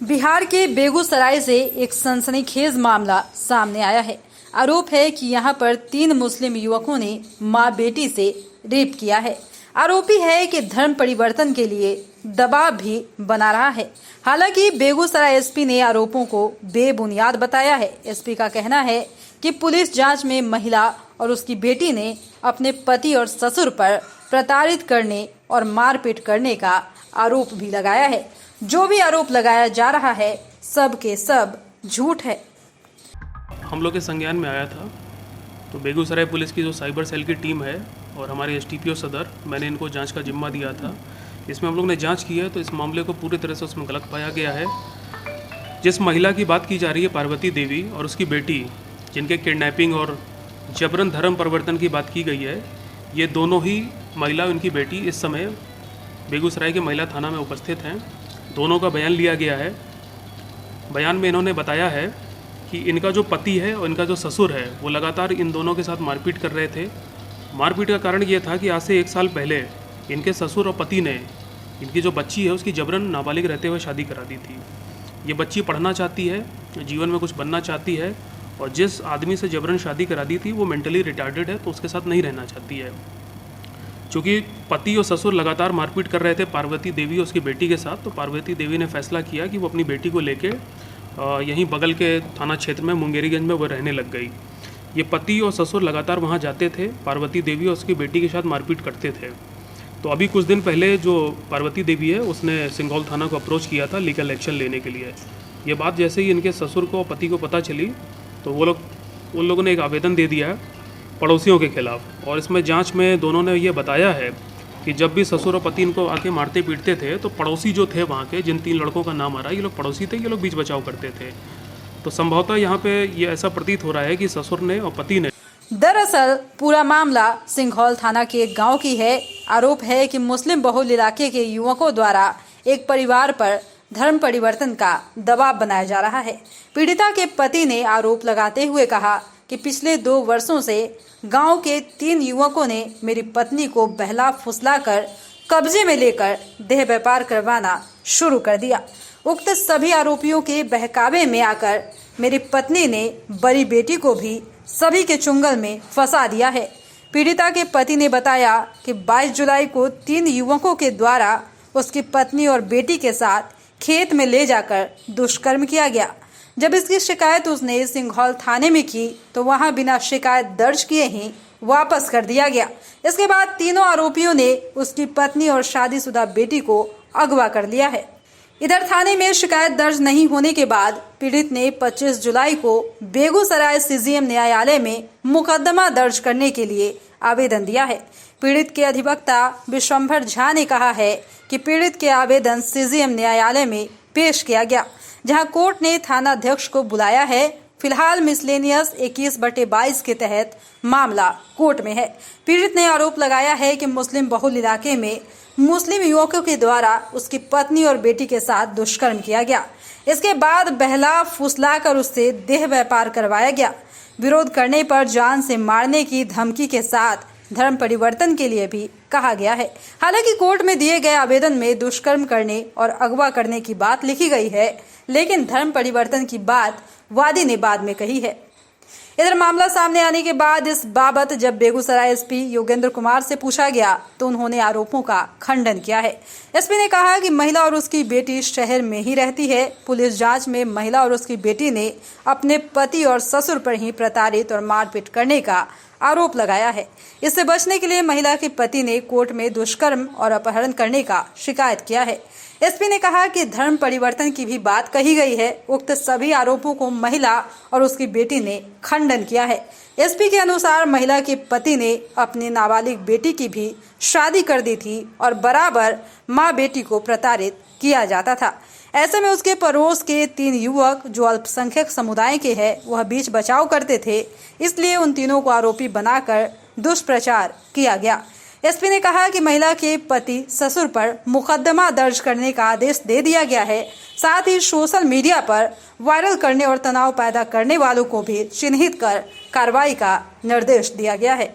बिहार के बेगूसराय से एक सनसनीखेज मामला सामने आया है। आरोप है कि यहां पर 3 मुस्लिम युवकों ने मां बेटी से रेप किया है। आरोपी है कि धर्म परिवर्तन के लिए दबाव भी बना रहा है। हालांकि बेगूसराय एसपी ने आरोपों को बेबुनियाद बताया है। एसपी का कहना है कि पुलिस जांच में महिला और उसकी बेटी ने अपने पति और ससुर पर प्रताड़ित करने और मारपीट करने का आरोप भी लगाया है। जो भी आरोप लगाया जा रहा है सब के सब झूठ है। हम लोग के संज्ञान में आया था तो बेगूसराय पुलिस की जो साइबर सेल की टीम है और हमारे एसटीपीओ सदर, मैंने इनको जांच का जिम्मा दिया था। इसमें हम लोग ने जांच की है तो इस मामले को पूरी तरह से उसमें गलत पाया गया है। जिस महिला की बात की जा रही है पार्वती देवी और उसकी बेटी, जिनके किडनैपिंग और जबरन धर्म परिवर्तन की बात की गई है, ये दोनों ही महिला और उनकी बेटी इस समय बेगूसराय के महिला थाना में उपस्थित हैं। दोनों का बयान लिया गया है। बयान में इन्होंने बताया है कि इनका जो पति है और इनका जो ससुर है वो लगातार इन दोनों के साथ मारपीट कर रहे थे। मारपीट का कारण ये था कि आज से 1 साल पहले इनके ससुर और पति ने इनकी जो बच्ची है उसकी जबरन नाबालिग रहते हुए शादी करा दी थी। ये बच्ची पढ़ना चाहती है, जीवन में कुछ बनना चाहती है और जिस आदमी से जबरन शादी करा दी थी वो मेंटली रिटार्डेड है तो उसके साथ नहीं रहना चाहती है। चूँकि पति और ससुर लगातार मारपीट कर रहे थे पार्वती देवी और उसकी बेटी के साथ, तो पार्वती देवी ने फैसला किया कि वो अपनी बेटी को लेके यहीं बगल के थाना क्षेत्र में मुंगेरीगंज में वो रहने लग गई। ये पति और ससुर लगातार वहाँ जाते थे, पार्वती देवी और उसकी बेटी के साथ मारपीट करते थे। तो अभी कुछ दिन पहले जो पार्वती देवी है उसने सिंघौल थाना को अप्रोच किया था लीगल एक्शन लेने के लिए। ये बात जैसे ही इनके ससुर को पति को पता चली तो उन लोगों ने एक आवेदन दे दिया पड़ोसियों के खिलाफ। और इसमें जांच में दोनों ने ये बताया है कि जब भी ससुर और पति इनको आके मारते पीटते थे तो पड़ोसी जो थे वहाँ के, जिन 3 लड़कों का नाम आ रहा है, ये लोग पड़ोसी थे, ये लोग बीच बचाव करते थे। तो संभवतः यहाँ पे ये ऐसा प्रतीत हो रहा है कि ससुर ने और पति ने। दरअसल पूरा मामला सिंघौल थाना के एक गांव की है। आरोप है कि मुस्लिम बहुल इलाके के युवकों द्वारा एक परिवार पर धर्म परिवर्तन का दबाव बनाया जा रहा है। पीड़िता के पति ने आरोप लगाते हुए कहा कि पिछले 2 वर्षों से गांव के 3 युवकों ने मेरी पत्नी को बहला फुसलाकर कब्जे में लेकर देह व्यापार करवाना शुरू कर दिया। उक्त सभी आरोपियों के बहकावे में आकर मेरी पत्नी ने बड़ी बेटी को भी सभी के चुंगल में फंसा दिया है। पीड़िता के पति ने बताया कि 22 जुलाई को 3 युवकों के द्वारा उसकी पत्नी और बेटी के साथ खेत में ले जाकर दुष्कर्म किया गया। जब इसकी शिकायत उसने सिंघौल थाने में की तो वहां बिना शिकायत दर्ज किए ही वापस कर दिया गया। इसके बाद तीनों आरोपियों ने उसकी पत्नी और शादीशुदा बेटी को अगवा कर लिया है। इधर थाने में शिकायत दर्ज नहीं होने के बाद पीड़ित ने 25 जुलाई को बेगूसराय सीजीएम न्यायालय में मुकदमा दर्ज करने के लिए आवेदन दिया है। पीड़ित के अधिवक्ता विश्वंभर झा ने कहा है कि पीड़ित के आवेदन सीजीएम न्यायालय में पेश किया गया, जहां कोर्ट ने थाना अध्यक्ष को बुलाया है। फिलहाल मिसलेनियस 21/22 के तहत मामला कोर्ट में है। पीड़ित ने आरोप लगाया है कि मुस्लिम बहुल इलाके में मुस्लिम युवकों के द्वारा उसकी पत्नी और बेटी के साथ दुष्कर्म किया गया। इसके बाद बहला फुसलाकर उससे देह व्यापार करवाया गया। विरोध करने पर जान से मारने की धमकी के साथ धर्म परिवर्तन के लिए भी कहा गया है। हालांकि कोर्ट में दिए गए आवेदन में दुष्कर्म करने और अगवा करने की बात लिखी गई है, लेकिन धर्म परिवर्तन की बात वादी ने बाद में कही है। इधर मामला सामने आने के बाद इस बाबत जब बेगूसराय एसपी योगेंद्र कुमार से पूछा गया तो उन्होंने आरोपों का खंडन किया है। एसपी ने कहा कि महिला और उसकी बेटी शहर में ही रहती है। पुलिस जांच में महिला और उसकी बेटी ने अपने पति और ससुर पर ही प्रताड़ित और मारपीट करने का आरोप लगाया है। इससे बचने के लिए महिला के पति ने कोर्ट में दुष्कर्म और अपहरण करने का शिकायत किया है। एसपी ने कहा कि धर्म परिवर्तन की भी बात कही गई है। उक्त सभी आरोपों को महिला और उसकी बेटी ने खंडन किया है। एसपी के अनुसार महिला के पति ने अपनी नाबालिग बेटी की भी शादी कर दी थी और बराबर मां बेटी को प्रताड़ित किया जाता था। ऐसे में उसके पड़ोस के 3 युवक जो अल्पसंख्यक समुदाय के हैं वह बीच बचाव करते थे, इसलिए उन तीनों को आरोपी बनाकर दुष्प्रचार किया गया। एसपी ने कहा कि महिला के पति ससुर पर मुकदमा दर्ज करने का आदेश दे दिया गया है। साथ ही सोशल मीडिया पर वायरल करने और तनाव पैदा करने वालों को भी चिन्हित कर कार्रवाई का निर्देश दिया गया है।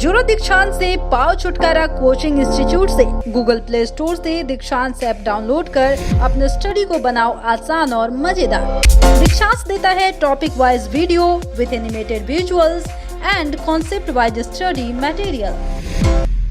जुड़ो दीक्षांत से पाओ छुटकारा कोचिंग इंस्टीट्यूट से। गूगल प्ले स्टोर से दीक्षांत ऐप डाउनलोड कर अपने स्टडी को बनाओ आसान और मजेदार। दीक्षांत देता है topic wise video with animated visuals and concept wise study material.